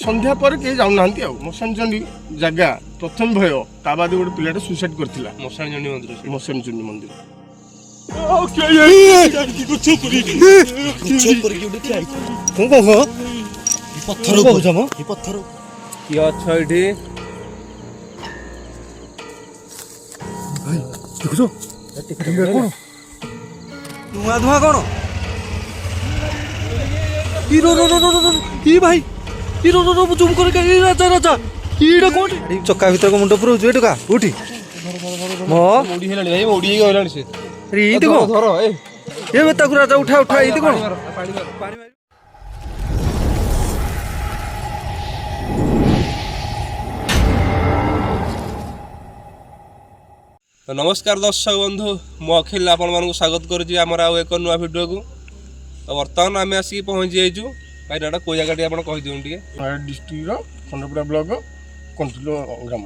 ସନ୍ଧ୍ୟା ପରେ କେହି ଯାଉନାହାନ୍ତି ଆଉ ମଶାଣିଚଣ୍ଡୀ ଜାଗା ପ୍ରଥମ ଭୟ ତା ବାଦ ଗୋଟେ ପିଲାଟା ସୁଇସାଇଡ୍ କରିଥିଲା ମଶାଣିଚଣ୍ଡୀ ମନ୍ଦିର ମଶାଣିଚଣ୍ଡୀ ମନ୍ଦିର କିଏ ଅଛ ଏଇଠି? ଧୂଆଁ ଧୂଆଁ କଣ ଭାଇ ଜୁମ୍ করে রাজা রাজা ইটা কোটি চক্কা ভিতর মুন্ড পুরো এটুকা উঠি মো মুড়ি হেলানি ভাই মুড়ি ହେଇକି ଗଲାଣି ସେ रीति को ଧର ଏ ये बेटा को राजा उठा उठा इति कोन ପାଣି ମାର नमस्कार दर्शक बंधु मु अखिल आपण मानक स्वागत करुच्ची आमर आउ एक नुआ भिडियो को तो बर्तमान आम आसिक पहुँची जाइचु भाई नाटा कोई जगह आप कही दिखाँ टे डिस्ट्रिक्टर खंडपड़ा ब्लॉक कंठिल ग्राम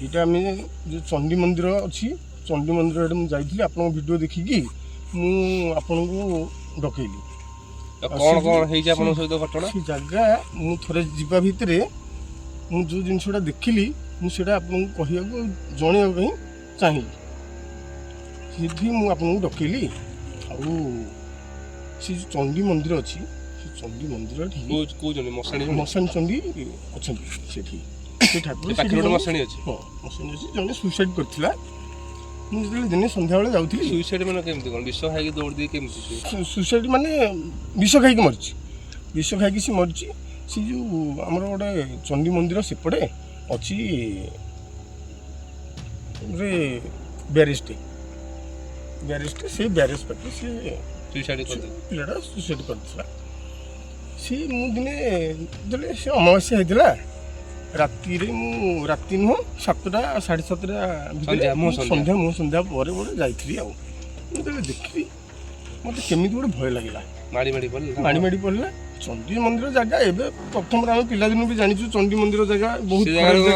यहाँ आम जो चंडी मंदिर अच्छी चंडी मंदिर मुझे आप वीडियो देखिकी मुझे डकैली कौन कौन सहित घटना से जगह मुझे जीवा भितर मुझे जो जिनसा देखिली मुझे आपको कहूँ जनवाई चाहिए मुझे डकैली से जो चंडी मंदिर अच्छी चंडी मंदिर मशाणी चंडी अच्छा ठाकुर मशाणी अच्छी जन सुइसाइड करथिला मुझे दिन सन्ध्या बेले जाउथि सुइसाइड माने केमती कोन विष खाई दौड़ दी केमती सुइसाइड माने विष खाई मरछि विष खाई सी मरछि से जो हमर गोटे चंडी मंदिर सेपटे अच्छी रे बैरिस्टे से बैरेज पाखे से सुइसाइड कर पिलाटा सुइसाइड करथिला सी मु दिने जले से अमावास्या होइतिला राति नुह 7टा 7:30 सन्ध्या पर जाइली आते देखी मत केमी गोटे भय लगे माड़ी पड़ा चंडी मंदिर जगह एवं प्रथम आम पिलादिन भी जानी चंडी मंदिर जगह बहुत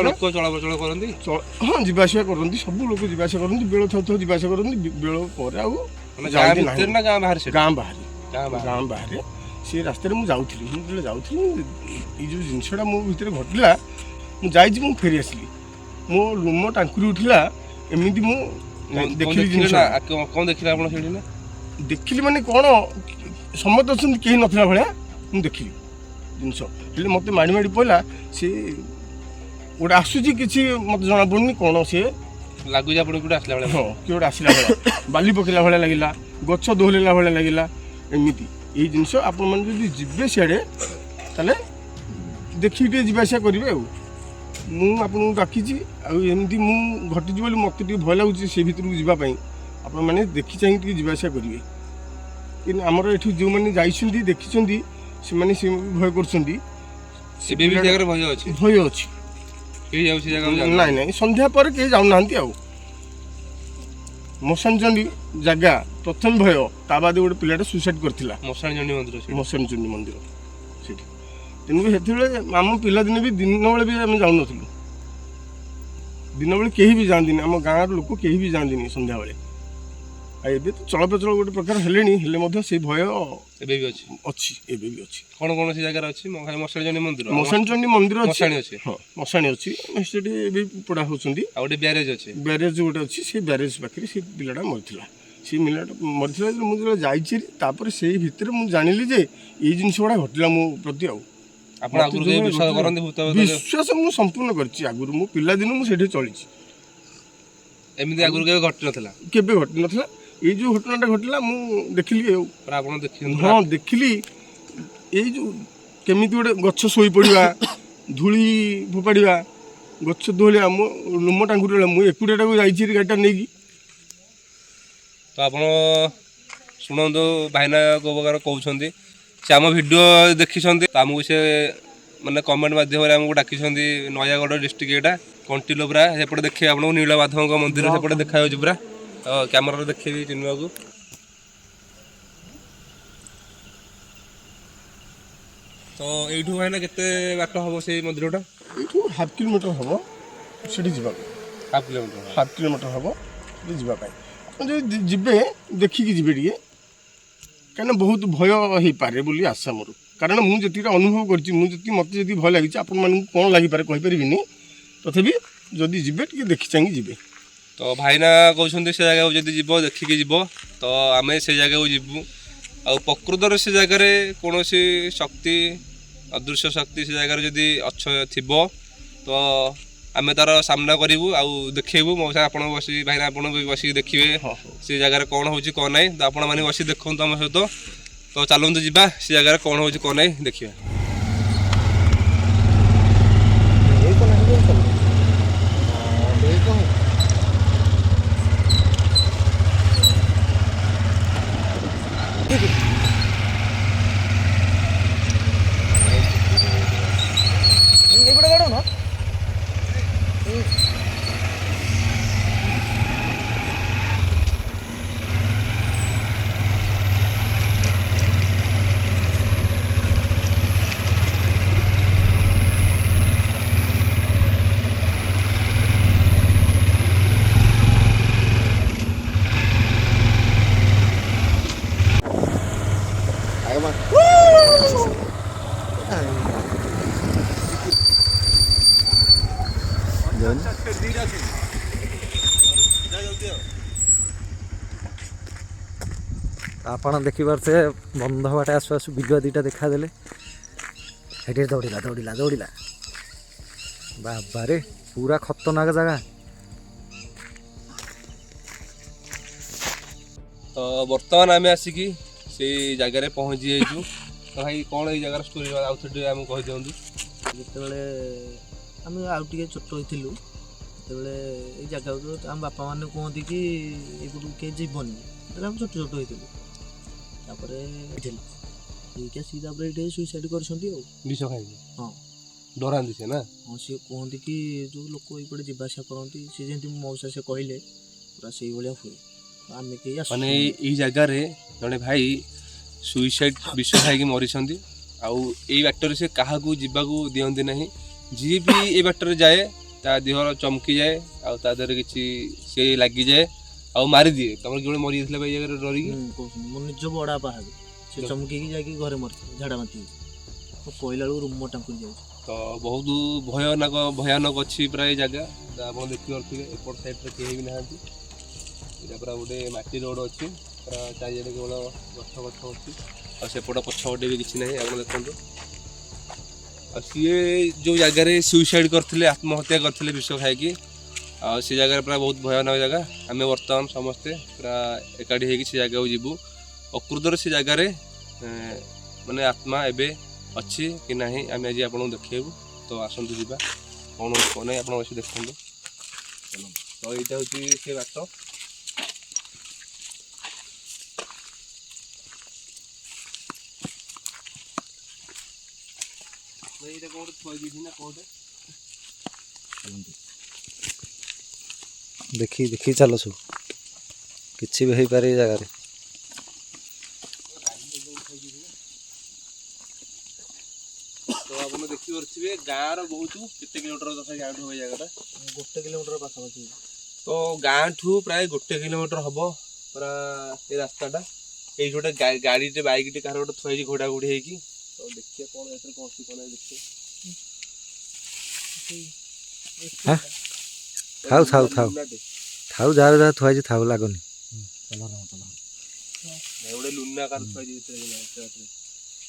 लोक चलाचल करती हाँ जीवासा करती सब लोग जीवासा करती बेल थो जीवासा करती बेल पर गाँ बाहर से रास्ते में जाऊँगी ये जो जिनसा मो भर घटला मुझे फेरी आसली मो लुम टांकुरी उठला एमती देखिली कौन देखिले देखिली माने कौन समस्त अच्छा कहीं नथिला भाया मुझे देखिली जिनस मत माड़ी पड़ा सी गोटे आसूची किसी मत जना पड़नी कौन सी लगुच आप आसला हाँ किए गोटे आसला भाया बाली पकेला भाया लगे गच दोहलेला भाया लगे एमती ये जिनस आपण मैंने जो जीवे सियाड़े ताले देखिए टे जीवासा करेंगे आपको डाकी आमती घटी मत भय लगुच से भर को जावाई आपण मैंने देखी चाहिए जीवासा करेंगे कि आमर ये जो मैंने जाइए देखी से भय कर भय अच्छी ना ना सन्ध्या पर कहीं जाऊना मशाणी जगह प्रथम भय ता बाद गोटे पिलाटा सुइसाइड करथिला मशाणी मंदिर से तेणु आम पिलादिन भी दिन बेले भी आम जाऊन दिन बेले कहीं भी जाती आम गाँव लोक कहीं भी जाती सन्ध्या बेले एबे तो चलप्रचल गोटे प्रकार हेले से भय अच्छी कौन कौन सी जगह अच्छी मशाणी मंदिर अच्छी हाँ मशाणी अच्छी पढ़ा होती ब्यारेज अच्छी ब्यारेज गोटे अच्छी से ब्यारेज पाखे से पिलाटा मरला से मरला मुझे जाइए से भितर मुझे जानिली जे ये जिनस गुड़ा घटला मो प्रति विश्वास मुझे संपूर्ण करछि आगुरु मो पिलादिन मुझे चली एमती आगुरु केबे घटी नथिला ये जो घटनाटा घटला मु देखिली हाँ देखिली ये जो केमी गोटे गछ शोई पड़ा धूली फोपाड़ा गछ दोहलिया मो लुम टांगुरी मुझे एकुटिया जाइए गाड़ीटा नहीं तो आप शुणु भाईना को प्रकार कहते से आम भिड देखी आमको से मैंने कमेंट मध्यम आमको डाकी नयागढ़ डिस्ट्रिक्ट यहाँ कंटिल पूरा सेपटे देखिए आपको नीलमाधव मंदिर सेपटे देखा पूरा तो कैमेरा देखी चिन्ह को तो यू भाईना केते बाट हम से मंदिरटा ये हाफ किलोमीटर हम से हाफ किलोमीटर हम जावाई जो जी देखिकी जी कहीं बहुत भय हो पारे बोली आशा मोर। କାରଣ ମୁଁ ଯେତିକି ଅନୁଭବ କରିଛି ମୁଁ ଯେତିକି ମୋତେ ଯେତିକି ଭଲ ଲାଗିଛି ଆପଣମାନଙ୍କୁ କ'ଣ ଲାଗିପାରେ କହିପାରିବିନି ତଥାପି ଯଦି ଯିବେ ଟିକେ ଦେଖି ଚାହିଁକି ଯିବେ। ତ ଭାଇନା କହୁଛନ୍ତି ସେ ଜାଗାକୁ ଯଦି ଯିବ ଦେଖିକି ଯିବ ତ ଆମେ ସେ ଜାଗାକୁ ଯିବୁ। ଆଉ ପ୍ରକୃତରେ ସେ ଜାଗାରେ କୌଣସି ଶକ୍ତି ଅଦୃଶ୍ୟ ଶକ୍ତି ସେ ଜାଗାରେ ଯଦି ଥିବ ତ ଆମେ ତାର ସାମ୍ନା କରିବୁ ଆଉ ଦେଖେଇବୁ। ମଉସା ଆପଣ ବସି ଭାଇନା ଆପଣ ବି ବସିକି ଦେଖିବେ ସେ ଜାଗାରେ କ'ଣ ହେଉଛି କ'ଣ ନାହିଁ। ତ ଆପଣମାନେ ବସି ଦେଖନ୍ତୁ ଆମ ସହିତ। ତ ଚାଲନ୍ତୁ ଯିବା ସେ ଜାଗାରେ କ'ଣ ହେଉଛି କ'ଣ ନାହିଁ ଦେଖିବା। ଆପଣ ଦେଖିପାରୁଥିବେ ବନ୍ଧ ବାଟେ ଆସୁ ଆସୁ ବିଲୁଆ ଦୁଇଟା ଦେଖାଦେଲେ। ସେଠି ଦୌଡ଼ିଲା ଦୌଡ଼ିଲା ଦୌଡ଼ିଲା ବାବାରେ ପୁରା ଖତରନାକ ଜାଗା। ତ ବର୍ତ୍ତମାନ ଆମେ ଆସିକି ସେଇ ଜାଗାରେ ପହଞ୍ଚି ଯାଇଛୁ। ତ ଭାଇ କ'ଣ ଏଇ ଜାଗାର ଷ୍ଟୋରି ଆଉ ଥରେ ଟିକେ ଆମକୁ କହିଦିଅନ୍ତୁ। ଯେତେବେଳେ ଆମେ ଆଉ ଟିକେ ଛୋଟ ହେଇଥିଲୁ ସେତେବେଳେ ଏଇ ଜାଗାକୁ ଆମ ବାପା ମାନେ କୁହନ୍ତି କି ଏପଟକୁ କେହି ଯିବନି। ସେତେବେଳେ ଆମେ ଛୋଟ ଛୋଟ ହେଇଥିଲୁ। ତାପରେ ଠିକ୍ ଆସିକି ତାପରେ ଏଇଠି ସୁଇସାଇଡ଼ କରିଛନ୍ତି ଆଉ। ବିଷ ଖାଇକି? ହଁ। ଡରାନ୍ତି ସେ ନା? ହଁ ସିଏ କୁହନ୍ତି କି ଯେଉଁ ଲୋକ ଏଇପଟେ ଯିବା ଆସିବା କରନ୍ତି ସେ ଯେମିତି ମଉସା ସେ କହିଲେ ପୁରା ସେଇଭଳିଆ ହୁଏ। ଆମେ କେହି ମାନେ ଏଇ ଜାଗାରେ ଜଣେ ଭାଇ ସୁଇସାଇଡ଼ ବିଷ ଖାଇକି ମରିଛନ୍ତି। ଆଉ ଏଇ ବାଟରେ ସେ କାହାକୁ ଯିବାକୁ ଦିଅନ୍ତି ନାହିଁ। ଯିଏ ବି ଏଇ ବାଟରେ ଯାଏ ତା ଦେହର ଚମକିଯାଏ ଆଉ ତା ଦେହରେ କିଛି ସେ ଲାଗିଯାଏ ଆଉ ମାରିଦିଏ। ତମର ଜଣେ ମରିଯାଇଥିଲା ଏଇ ଜାଗାରେ ଡରିକି? କହୁଛନ୍ତି ମୋ ନିଜ ବଡ଼ା ପାହାଡ଼ ସେ ଚମକିକି ଯାଇକି ଘରେ ମରିଥିଲେ ଝାଡ଼ା ବାନ୍ତି କହିଲା ବେଳକୁ ରୁମ ଟାଙ୍କୁରି ଯାଉଛି। ତ ବହୁତ ଭୟାନକ ଅଛି ପ୍ରାୟ ଏଇ ଜାଗା। ଆପଣ ଦେଖିପାରୁଥିବେ ଏପଟ ସାଇଡ଼ରେ କେହି ବି ନାହାନ୍ତି। ଏଇଟା ପୁରା ଗୋଟେ ମାଟି ରୋଡ଼ ଅଛି। ପୁରା ଚାରିଆଡ଼େ କେବଳ ଗଛ ଅଛି ଆଉ ସେପଟ ପଛପଟେ ବି କିଛି ନାହିଁ। ଆପଣ ଦେଖନ୍ତୁ। ଆଉ ସିଏ ଯେଉଁ ଜାଗାରେ ସୁଇସାଇଡ଼ କରିଥିଲେ ଆତ୍ମହତ୍ୟା କରିଥିଲେ ବିଷ ଖାଇକି ଆଉ ସେ ଜାଗାରେ ପୁରା ବହୁତ ଭୟାନକ ଜାଗା। ଆମେ ବର୍ତ୍ତମାନ ସମସ୍ତେ ପୁରା ଏକାଠି ହେଇକି ସେ ଜାଗାକୁ ଯିବୁ। ପ୍ରକୃତରେ ସେ ଜାଗାରେ ମାନେ ଆତ୍ମା ଏବେ ଅଛି କି ନାହିଁ ଆମେ ଆଜି ଆପଣଙ୍କୁ ଦେଖେଇବୁ। ତ ଆସନ୍ତୁ ଯିବା କ'ଣ ନାହିଁ ଆପଣ ବସି ଦେଖନ୍ତୁ। ତ ଏଇଟା ହେଉଛି ସେ ବାଟ। ଏଇଟା କୋଉଠି ଥୁଆ ଯାଇଛି ନା କୋଉଠି ଦେଖି ଚାଲ ସବୁ କିଛି ବି ହେଇପାରେ ଏଇ ଜାଗାରେ। ତ ଆପଣ ଦେଖିପାରୁଥିବେ ଗାଁର ବହୁତ କେତେ କିଲୋମିଟର ତଥାପି ଗାଁଠୁ ହବ ଏଇ ଜାଗାଟା? 1 କିଲୋମିଟର ପାଖାପାଖି। ତ ଗାଁଠୁ ପ୍ରାୟ 1 କିଲୋମିଟର ହବ ପୁରା ଏ ରାସ୍ତାଟା। ଏଇଠି ଗୋଟେ ଗାଡ଼ିଟେ ବାଇକଟେ କାହାର ଗୋଟେ ଥୁଆ ହେଇଛି ଘୋଡ଼ା ଘୋଡ଼ି ହେଇକି। ତ ଦେଖିବା କ'ଣ ଏଥିରେ କ'ଣ ଅଛି କ'ଣ ଦେଖିବା। ଥାଉ ଯାହାର ଯାହା ଥୁଆ ହେଇଛି ଥାଉ ଲାଗୁନି। ଗୋଟେ ଲୁନା କାର ଥୁଆ ହେଇଛି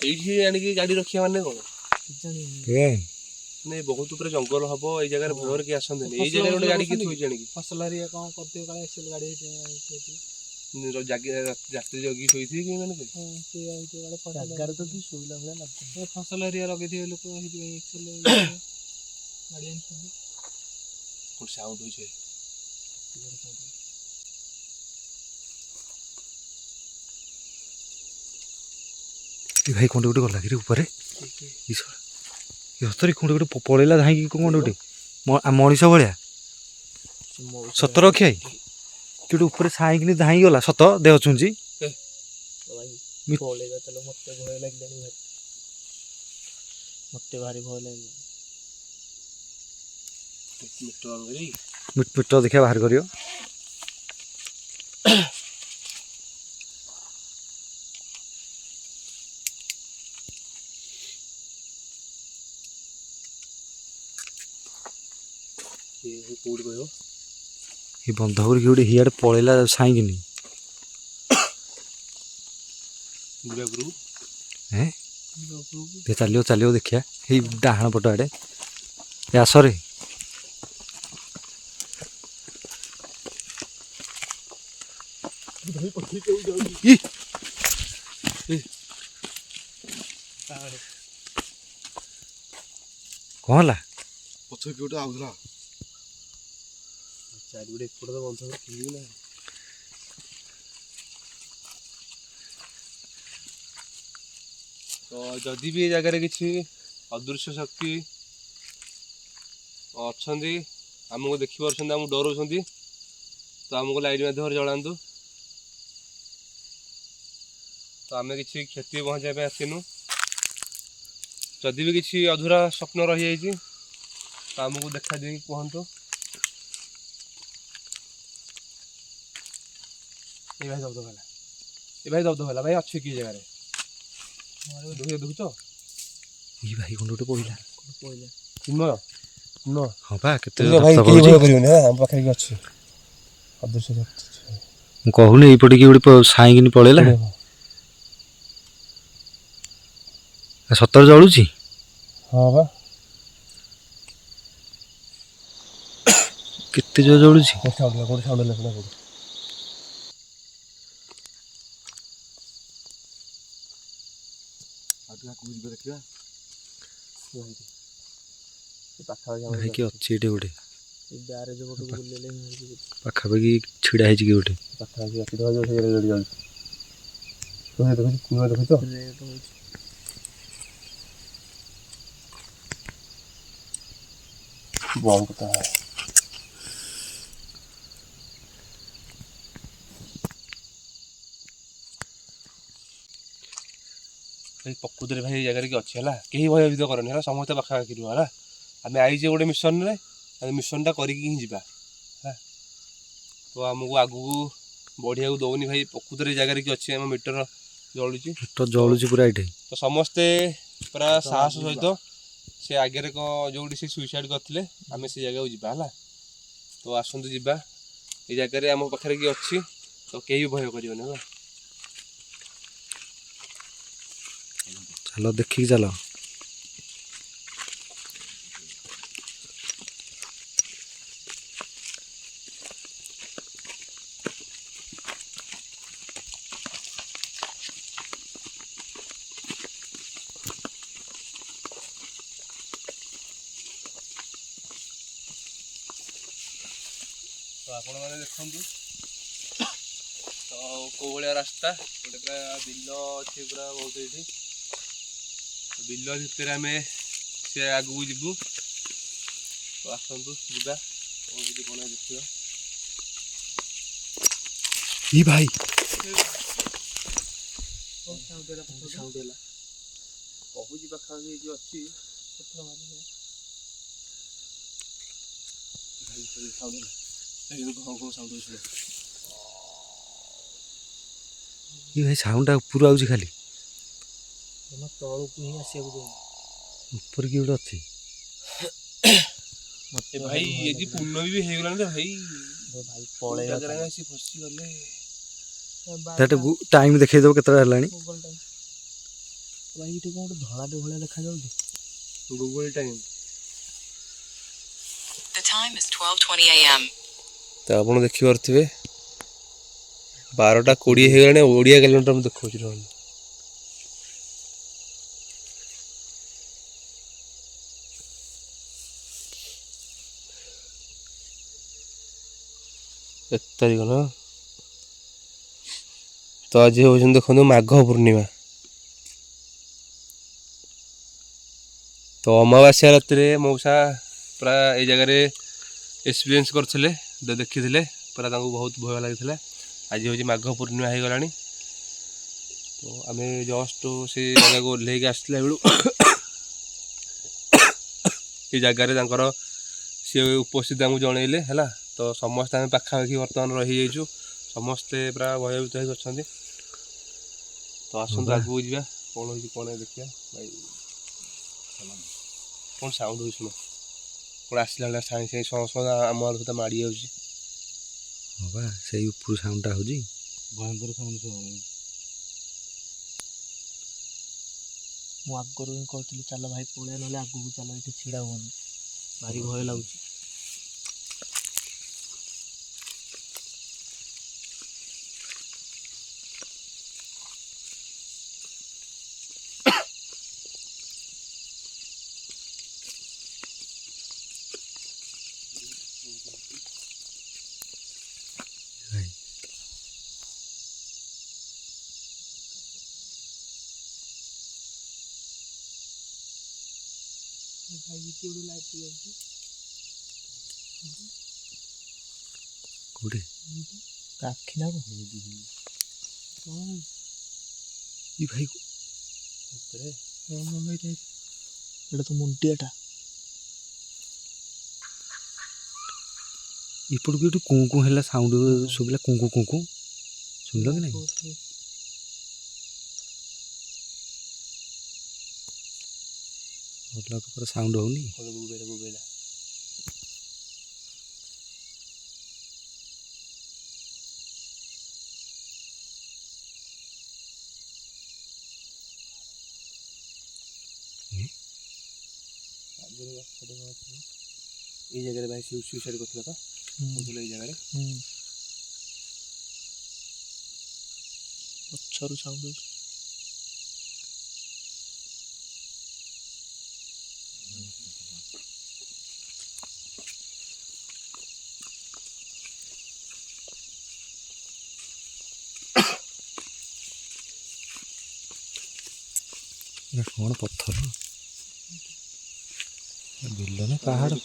ଏଇଠି ଆଣିକି ଗାଡ଼ି ରଖିବା ମାନେ କ'ଣ ମାନେ ବହୁତ ଉପରେ ଜଙ୍ଗଲ ହବ ଏଇ ଜାଗାରେ ଭୟରେ କେହି ଆସନ୍ତିନି। ଏଇ ଜାଗାରେ ଗୋଟେ ଗାଡ଼ି କିଏ ଥୋଇଛି ଆଣିକି ଫସଲ ହେରିକା କ'ଣ କରିଥିବେ କାଳେ ଏକ୍ସେଲ ଗାଡ଼ି ଯାତ୍ରୀ ଜଗି ଶୋଇଥିବେ କି ମାନେ ଜାଗାରେ ତ କି ଶୋଇଲା ଭଳିଆ ଲାଗୁଛି। ଫସଲ ହେରିକା ଲଗେଇଥିବେ ଲୋକ ସେଇଥିପାଇଁ ଏକ୍ସେଲ ଗାଡ଼ି ଆଣିଛନ୍ତି। ଗୋଟେ ସାଉଣ୍ଡ ହେଉଛି। ଭାଇ କୋଉଠି ଗୋଟେ ଗଲା କିରେ ଉପରେ ସତରେ କୋଉଠି ଗୋଟେ ପଳେଇଲା ଧାଇଁକି କୋଉଠି ଗୋଟେ ମଣିଷ ଭଳିଆ ସତ ରଖିଆ କି ଉପରେ ସାଇଁକିନି ଧାଇଁଗଲା ସତ ଦେହ ଛୁଞ୍ଚି। ମତେ ଭୟ ଲାଗିଲାଣି ଭାରି। ମତେ ଭାରି ଭୟ ଲାଗିଲାଣି। ମିଟର ଦେଖିବା ବାହାର କରିବ। କୋଉଠି କହିବ ଏ ବନ୍ଧ କରିକି ଗୋଟେ ହିଆଡ଼େ ପଳେଇଲା ସାଇଁକିନି। ଗୁରୁପୁର ହେଁ ଚାଲିବ ଚାଲିବ ଦେଖିଆ ଏଇ ଡାହାଣ ପଟ ଆଡ଼େ ଏ ଆସରେ। କ'ଣ ହେଲା? ପଛରେ କିଏ ଗୋଟେ ଆଉଥିଲା। ଚାରିପଟେ ଏପଟେ ତ ବନ୍ଧ ଥିବି ନା। ତ ଯଦି ବି ଏ ଜାଗାରେ କିଛି ଅଦୃଶ୍ୟ ଶକ୍ତି ଅଛନ୍ତି, ଆମକୁ ଦେଖିପାରୁଛନ୍ତି, ଆମକୁ ଡରଉଛନ୍ତି, ତ ଆମକୁ ଲାଇଟ୍ ମାଧ୍ୟମରେ ଜଣାନ୍ତୁ। ତ ଆମେ କିଛି କ୍ଷତି ପହଞ୍ଚାଇବା ପାଇଁ ଆସିନୁ। ଯଦି ବି କିଛି ଅଧୁରା ସ୍ୱପ୍ନ ରହିଯାଇଛି ତ ଆମକୁ ଦେଖା ଦେଇକି କୁହନ୍ତୁ। ଏ ଭାଇ ଦବଦ ହେଲା, ଏ ଭାଇ ଦବଦ ହେଲା, ଭାଇ ଅଛି କି ଜାଗାରେ ଦେଖୁଛ? ଏଇ ଭାଇ କ'ଣ ଗୋଟେ ପଡ଼ିଲା। ଚିନ୍ମୟ ହଁ ବା କେତେ ଭାଇ କେହି ଭୟ କରିବନି, ଆମ ପାଖରେ କି ଅଛି ଅଦୃଶ୍ୟ ଶକ୍ତି। ମୁଁ କହୁନି ଏଇପଟେ କିଏ ଗୋଟେ ସାଇଁକିନି ପଳେଇଲା। ସତରେ ଜଳୁଛି? ହଁ ବା କେତେ ଜୋର ଜଳୁଛି। କୋଉଠି ସାଉଣ୍ଡ ହେଲା କୋଉଠି ଆଉ ଟିକେ ଆଗକୁ ଯିବେ ଦେଖିବା। ଭାଇ କିଏ ଅଛି ଏଠି ଗୋଟେ ବ୍ୟାରେଜ ପଟକୁ ବୁଲେଇଲେ ପାଖାପାଖି ଛିଡ଼ା ହେଇଛି କି ଗୋଟେ। ପାଖାପାଖି ଅଛି ଦେଖୁଛ ବମ୍ କଥା। ଭାଇ ପ୍ରକୃତରେ ଭାଇ ଏ ଜାଗାରେ କି ଅଛି ହେଲା, କେହି ଭୟଭୀତ କରନି ହେଲା, ସମସ୍ତେ ପାଖାପାଖି ରୁହ ହେଲା। ଆମେ ଆଇଛେ ଗୋଟେ ମିଶନରେ, ଆମେ ମିଶନଟା କରିକି ହିଁ ଯିବା ହେଲା। ତ ଆମକୁ ଆଗକୁ ବଢ଼ିବାକୁ ଦଉନି ଭାଇ, ପ୍ରକୃତରେ ଏ ଜାଗାରେ କି ଅଛି, ଆମ ମିଟର ଜଳୁଛି ଜଳୁଛି ପୁରା ଏଠି। ତ ସମସ୍ତେ ପୁରା ସାହସ ସହିତ ସେ ଆଗରେ ଯେଉଁଠି ସେ ସୁଇସାଇଡ଼ କରିଥିଲେ ଆମେ ସେ ଜାଗାକୁ ଯିବା ହେଲା। ତ ଆସନ୍ତୁ ଯିବା, ଏ ଜାଗାରେ ଆମ ପାଖରେ କିଏ ଅଛି ତ କେହି ବି ଭୟ କରିବନି ହେଲା। ଚାଲ ଦେଖିକି ଚାଲ। ତ ଆପଣମାନେ ଦେଖନ୍ତୁ ତ କେଉଁ ଭଳିଆ ରାସ୍ତା, ଗୋଟେ ପୁରା ବିଲ ଅଛି ପୁରା ବହୁତ ଏଇଠି। ବିଲ ଭିତରେ ଆମେ ସେ ଆଗକୁ ଯିବୁ। ତ ଆସନ୍ତୁ ଯିବା, କ'ଣ ହେଇଛି କ'ଣ ଦେଖିବା। ଇ ଭାଇ କହୁଛି ପାଖାପାଖି ହେଇକି ଅଛି। ଇ ଭାଇ ସାଉଣ୍ଡଟା ଉପରୁ ଆଉଛି ଖାଲି। ତଳକୁ ହିଁ ଆସିବାକୁ ଦଉନି। ଉପରେ କିଏ ଗୋଟେ ଅଛି। ଭାଇ ଏଠି ପୂର୍ଣ୍ଣମୀ ବି ହେଇଗଲାଣି ଯେ ଭାଇ, ପଳେଇବା ଜାଗାରେ ଆସି ଫସିଗଲେ। ଟାଇମ୍ ଦେଖେଇଦବ କେତେଟା ହେଲାଣି। ଭାଇ ଏଠି କ'ଣ ଗୋଟେ ଧଳାଟେ ଭଳିଆ ଦେଖାଯାଉଛି। Google time. The time is 12:20 a.m. ତ ଆପଣ ଦେଖିପାରୁଥିବେ 12:20 ହେଇଗଲାଣି। ଓଡ଼ିଆ କ୍ୟାଲେଣ୍ଡର ମୁଁ ଦେଖାଉଛି ରହନି। ଏକ ତାରିଖ ନା, ତ ଆଜି ହେଉଛନ୍ତି ଦେଖନ୍ତୁ ମାଘ ପୂର୍ଣ୍ଣିମା। ତ ଅମାବାସ୍ୟା ରାତିରେ ମଉସା ପୁରା ଏଇ ଜାଗାରେ ଏକ୍ସପିରିଏନ୍ସ କରିଥିଲେ, ଦେଖିଥିଲେ, ପୁରା ତାଙ୍କୁ ବହୁତ ଭୟ ଲାଗିଥିଲା। ଆଜି ହେଉଛି ମାଘ ପୂର୍ଣ୍ଣିମା ହେଇଗଲାଣି। ତ ଆମେ ଜଷ୍ଟ ସେ ଜାଗାକୁ ଓହ୍ଲେଇକି ଆସିଲା ବେଳୁ ଏ ଜାଗାରେ ତାଙ୍କର ସିଏ ଉପସ୍ଥିତି ଆମକୁ ଜଣେଇଲେ ହେଲା। ତ ସମସ୍ତେ ଆମେ ପାଖାପାଖି ବର୍ତ୍ତମାନ ରହିଯାଇଛୁ, ସମସ୍ତେ ପୁରା ଭୟଭୀତ ହେଇକି ଅଛନ୍ତି। ତ ଆସନ୍ତୁ ଆଗକୁ ଯିବା, କ'ଣ ହେଇଛି କ'ଣ ଦେଖିବା। ଭାଇ କ'ଣ ସାଉଣ୍ଡ ହେଉଛି ଶୁଣ। କ'ଣ ଆସିଲା ଭଳିଆ ସାଙ୍ଗେ ସାଙ୍ଗେ ସମସ୍ତ ଆମ ଆଡ଼ୁ ସୁଦ୍ଧା ମାଡ଼ି ଯାଉଛି। ହଁ ବା ସେଇ ଉପରୁ ସାଉଣ୍ଡଟା ହେଉଛି। ଭୟଙ୍କର ସାଉଣ୍ଡ ଶୁଣାଯାଉଛି। ମୁଁ ଆଗରୁ ହିଁ କହୁଥିଲି ଚାଲ ଭାଇ ପଳେଇବା, ନହେଲେ ଆଗକୁ ଚାଲ, ଏଠି ଛିଡ଼ା ହୁଅନି, ଭାରି ଭୟ ଲାଗୁଛି। ଭାଇ କୋଉଠି ଆଖି ନା ଇ ଭାଇ ଏଇଟା ତ ମୁଣ୍ଡିଆଟା। ଏପଟକୁ ଏଠି କୁଁ କୁଁ ହେଲା ସାଉଣ୍ଡ ଶୁଭିଲା, କୁଁ କୁଁ କୁଁ କୁଁ ଶୁଣିଲ କି ନାହିଁ? ଅଲଗା ପ୍ରକାର ସାଉଣ୍ଡ ହଉନି। ବୋବେଇଲା ଏଇ ଜାଗାରେ ଭାଇ ସୁଇସାଇଡ୍ କରିଥିଲା ତ କହୁଥିଲେ ଏଇ ଜାଗାରେ। ପଛରୁ ସାଉଣ୍ଡ ହେଉଛି। ଏଇଟା କ'ଣ ପଥର ବିଲ ନା ପାହାଡ଼?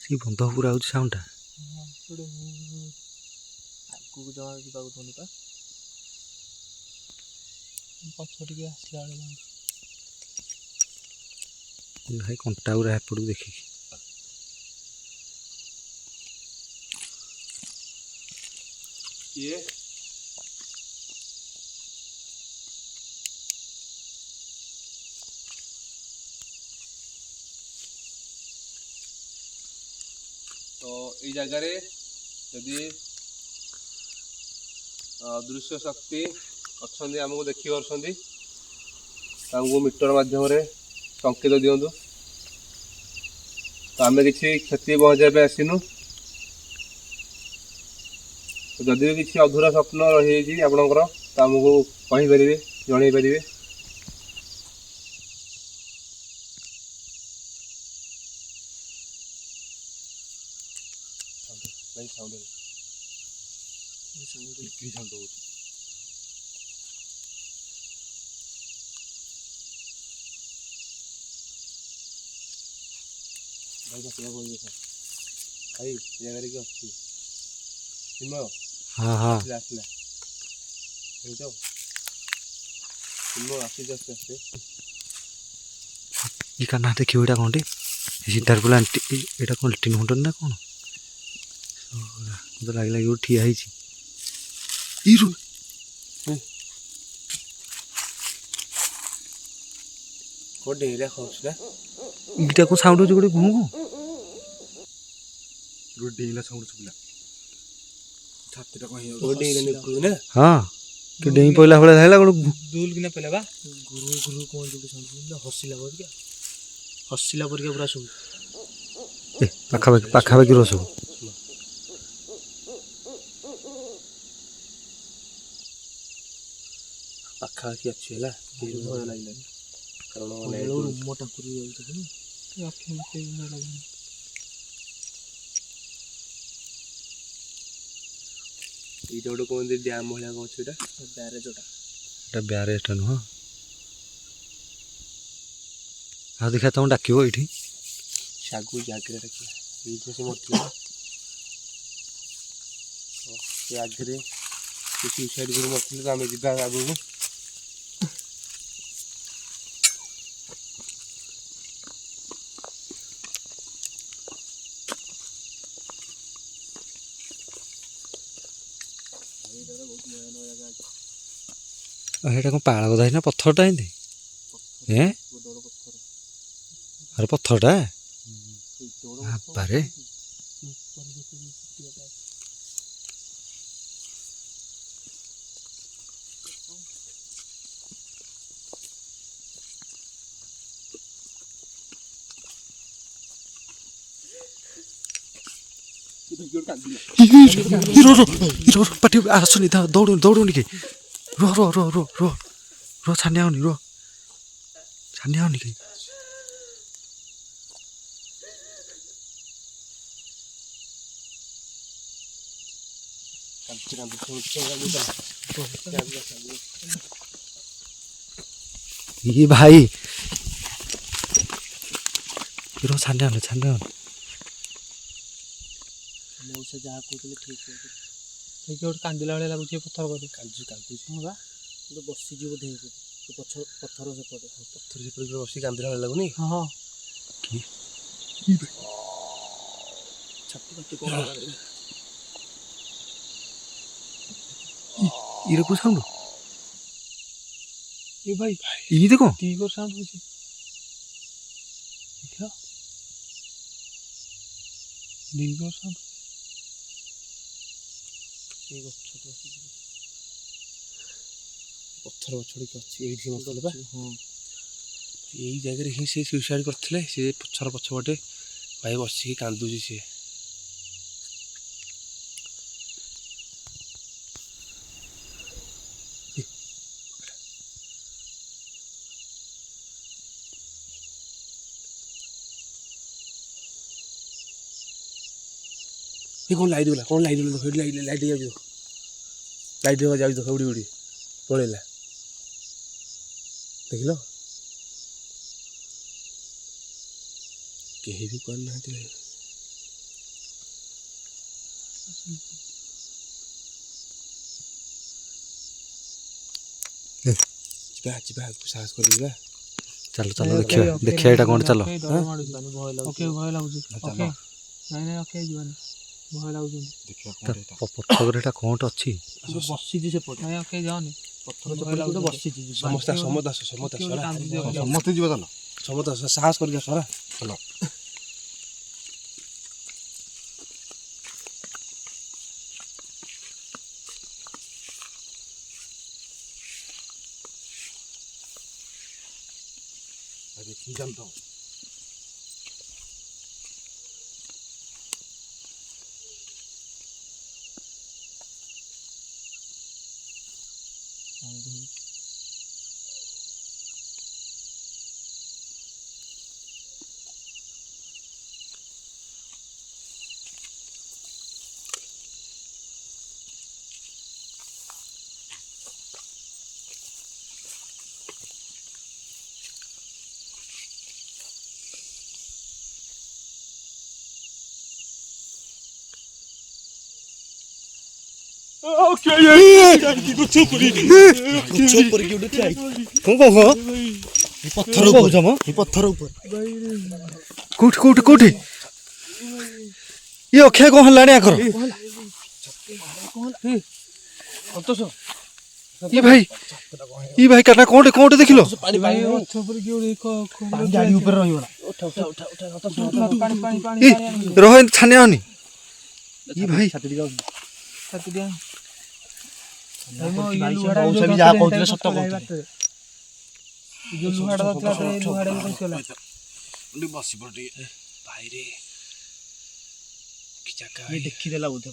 ସେଇ ବନ୍ଧ ପୁରା ହେଉଛି ସାଉଣ୍ଡଟା। ଆଗକୁ ଜମା ଯିବାକୁ ଦଉନି ପା, ପଛ ଟିକେ ଆସିଲା ବେଳେ ଭାଇ କଣ୍ଟା ଗୁରା ଏପଟକୁ ଦେଖିକି କିଏ ତ ଏଇ ଜାଗାରେ ଯଦି ଅଦୃଶ୍ୟ ଶକ୍ତି ଅଛନ୍ତି, ଆମକୁ ଦେଖିପାରୁଛନ୍ତି, ତାଙ୍କୁ ମିଟର ମାଧ୍ୟମରେ ସଂକେତ ଦିଅନ୍ତୁ। ତ ଆମେ କିଛି କ୍ଷତି ପହଞ୍ଚାଇବା ପାଇଁ ଆସିନୁ। ଯଦି ବି କିଛି ଅଧୁରା ସ୍ୱପ୍ନ ରହିଯାଇଛି ଆପଣଙ୍କର, ତ ଆମକୁ କହିପାରିବେ, ଜଣାଇ ପାରିବେ। ଭାଇ ଭାଇ ଜାଗାରେ କି ଅଛି ସିମୟ? ହଁ ହଁ ଆସିଲା ବୁଝଛ ସିମୟ ଆସିଛି ଆସ୍ତେ ଆସ୍ତେ। ଇ କାହ୍ନା ଦେଖିବ ଏଇଟା କ'ଣଟି? ସିଧାର ବୋଲା ଏଇଟା କ'ଣ ଲିଟିନ୍ ଘଣ୍ଟନ ନା କ'ଣ? ମତେ ଲାଗିଲା କି ଠିଆ ହେଇଛି। ଗୋଟେ ଡେଇଁରା ଖାଉଛି ନା, ଇଟା କ'ଣ ସାଉଣ୍ଡ ହେଉଛି ଗୋଟେ ଘୁଁ ଘୁଁ? ଗୋଟେ ଡେଇଁଲା ସାଉଣ୍ଡ ଶୁଭିଲା, ଛାତିଟା କ'ଣ ହେଇଯାଉଛି। ଗୋଟେ ଡେଇଁରାନି ଉପରକୁ ନା। ହଁ ତୁ ଡେଇଁ ପଇଲା ଭଳିଆ ହେଲା ଗୋଟେ ଦୁଲ କିନା ପଇଲା ବା, ଗୁରୁ ଗୁରୁ କ'ଣ ଗୋଟେ ସାଉଣ୍ଡ, ହସିଲା ପରିକା, ହସିଲା ପରିକା ପୁରା ଶୁଭୁ। ପାଖାପାଖି ରୁହ ସବୁ। ପାଖାପାଖି ଅଛି ହେଲା, ଭୟ ଲାଗିଲାନି କାରଣ ରୁମ ଟାଙ୍କୁରି ଯାଉଛି ନା, ଆଖି ଲାଗିଲାନି। ଏଇଟା ଗୋଟେ କୁହନ୍ତି ଡ୍ୟାମ୍ ଭଳିଆ କ'ଣ ଅଛି, ଏଇଟା ବ୍ୟାରେଜଟା। ଏଇଟା ବ୍ୟାରେଜଟା ନୁହଁ। ଆଉ ଦେଖିଆ ତମକୁ ଡାକିବ ଏଇଠି। ସେ ଆଗକୁ ଜାଗରେ ଡାକିବା, ଏଇଠି ସେ ମରିଥିଲା। ସେ ଆଗରେ ସେ ସୁଇସାଇଡ୍ କରି ମରିଥିଲେ, ତ ଆମେ ଯିବା ଆଗକୁ। ସେଇଟା କ'ଣ ପାଳ ଗଦା ହେଇଛି ନା ପଥରଟା ଏମିତି ଆରେ ପଥରଟା ବାପାରେ ପାଟି ଆସୁନି ଦୌଡ଼ୁନି କି ରୁହ ଛାନିଆ ହଉନି ଛାନିଆ ହଉନି କି ଇ ଭାଇ ଛାନିଆ ହଉନି ମଉସା ଯାହା କହୁଥିଲେ ଠିକ୍ କହୁଥିଲେ। ହେଇକି ଗୋଟେ କାନ୍ଦିଲା ଭଳିଆ ଲାଗୁଛି ଏ ପଥର କରି କାନ୍ଦୁଛି ହଁ ବା ଗୋଟେ ବସିଯିବ ଦେହ ସେ ପଥର ସେପଟେ ବସିକି କାନ୍ଦିଲା ଭଳିଆ ଲାଗୁନି? ହଁ ଛାତି ପାତି କ'ଣ ଇରେ କୋଉ ସାଉଣ୍ଡ ଏ ଭାଇ ଇ ଦେଖ କି କର ସାଉଣ୍ଡ ହଉଛି ଦେଖିଲ ଦିଗର ସାଉଣ୍ଡ ସେଇ ଗଛ ବସିଯିବ ପଥର ଗଛ ଟିକେ ଅଛି ଏଇଠି ମତେ ବା ହଁ ଏଇ ଜାଗାରେ ହିଁ ସେ ସୁଇସାଇଡ୍ କରିଥିଲେ। ସେ ପଛର ପଛପଟେ ଭାଇ ବସିକି କାନ୍ଦୁଛି ସିଏ। କ'ଣ ଲାଇଟ୍ ଗଲା ଲାଇଟ୍ ଯାଉଛି ଦେଖ ଉଡ଼ି ପଳେଇଲା ଦେଖିଲ କେହି ବି କରିନାହାନ୍ତି ଭାଇ। ଯିବା ସାହସ କରି ଯିବା। ଚାଲ ଦେଖିବା ଏଇଟା କ'ଣ ଚାଲ ଭୟ ଲାଗୁଛି ଓକେ ଯିବାନି ଭୟ ଲାଗୁଛି ପଛରେ ଏଇଟା କ'ଣଟେ ଅଛି ବସିଛି ସେପଟେ ନାଇଁ ଓକେ ଯାଅନି ପଥର ସେପଟେ ଗୋଟେ ବସିଛି ସମସ୍ତେ ଯିବା ଚାଲ ସମସ୍ତେ ସାହସ କରିକି ଆସ ଚାଲ। দেখি জানতো କୋଉଠି ଇଏ ଅକ୍ଷୟ କ'ଣ ହେଲାଣି ଆଙ୍କର ଇ ଭାଇ କାଟା କୋଉଠି ଦେଖିଲ ରହ ଛାନିଆ ହନି ଇ ଭାଇ ଯାହା କହୁଥିଲେ ସତ ଦେଖିଦେଲା ବୋଧେ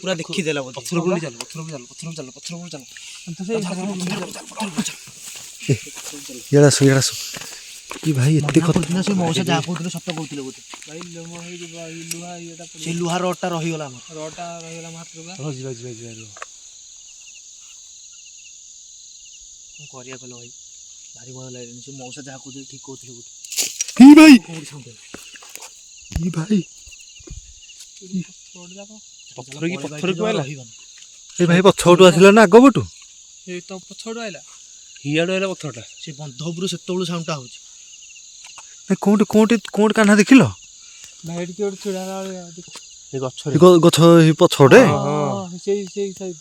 ପୁରା ଦେଖିଦେଲା ବୋଧେ ଇଆଡ଼େ ଆସ ଇ ଭାଇ ଏତେ କଥା ସେ ମଉସା ଯାହା କହୁଥିଲେ ସତ କହୁଥିଲେ ବୋଧେ ସେ ଲୁହା ରଡଟା ରହିଗଲା ଆମର କ'ଣ କରିବା କହିଲ ଭାଇ ଭାରି ଭୟ ଲାଗିଲାନି ସେ ମଉସା ଯାହା କହୁଥିଲେ ଠିକ କହୁଥିଲେ ବୋଧେ ଏ ଭାଇ ପଛପଟୁ ଆସିଲା ନା ଆଗ ପଟୁ ପଛପଟୁ ଆଇଲା ହିଆଡୁ ଆଇଲା ପଥରଟା ସେ ବନ୍ଧ ଉପରୁ ସେତେବେଳୁ ସାଉଣ୍ଡଟା ହଉଛି କୋଉଠି କାହ୍ନା ଦେଖିଲ ଭାଇ ଟିକେ ଛିଡ଼ା ହେଲା ଏ ଗଛରେ ଗଛ ପଛପଟେ ହଁ ସେଇ ସେଇ ସାଇଡ୍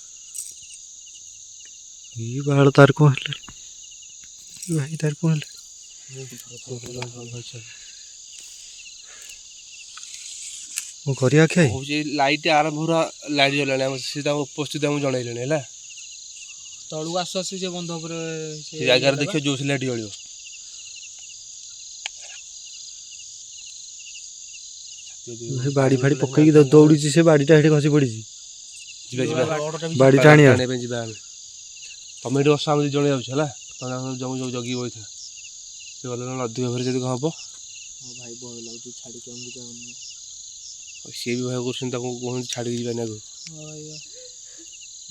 ଏଇ ବାଳ ତାର କ'ଣ ହେଲା ଭାଇ ତାର କ'ଣ ହେଲା ମୁଁ କରିବା ଖାଇ କହୁଛି ଲାଇଟ୍ ଆରମ୍ଭରୁ ଲାଇଟ୍ ଜଳିଲାଣି ଆମ ସେ ତାଙ୍କ ଉପସ୍ଥିତି ଆମକୁ ଜଣେଇଲେଣି ହେଲା। ତଳକୁ ଆସୁ ଆସୁ ଯେ ବନ୍ଧ ଉପରେ ସେ ଜାଗାରେ ଦେଖିବ ଯୋଉ ଲାଇଟ୍ ଜଳିବ। ଭାଇ ବାଡ଼ି ଫାଡ଼ି ପକେଇକି ଦୌଡ଼ିଛି ସେ ବାଡ଼ିଟା ସେଠି ଖସି ପଡ଼ିଛି ଯିବା ଯିବା ବାଡ଼ିଟା ଆଣିବା ପାଇଁ ଯିବା ଆମେ। ତମେ ଏଠି ବସ ଆମେ ଦୁଇ ଜଣ ଯାଉଛୁ ହେଲା। ତମେ ଯୋଉ ଜଗିକି ବଇଥା ସେ ଗଲେ ନହେଲେ ଅଧିକ ଘରେ ଯଦି କ'ଣ ହବ। ଭାଇ ଭୟ ଲାଗୁଛି ଛାଡ଼ିକି ଆମକୁ ଯାଉନି। ସିଏ ବି ଭୟ କରୁଛନ୍ତି ତାକୁ କୁହନ୍ତି ଛାଡ଼ିକି ଯିବାନି ଆଗକୁ।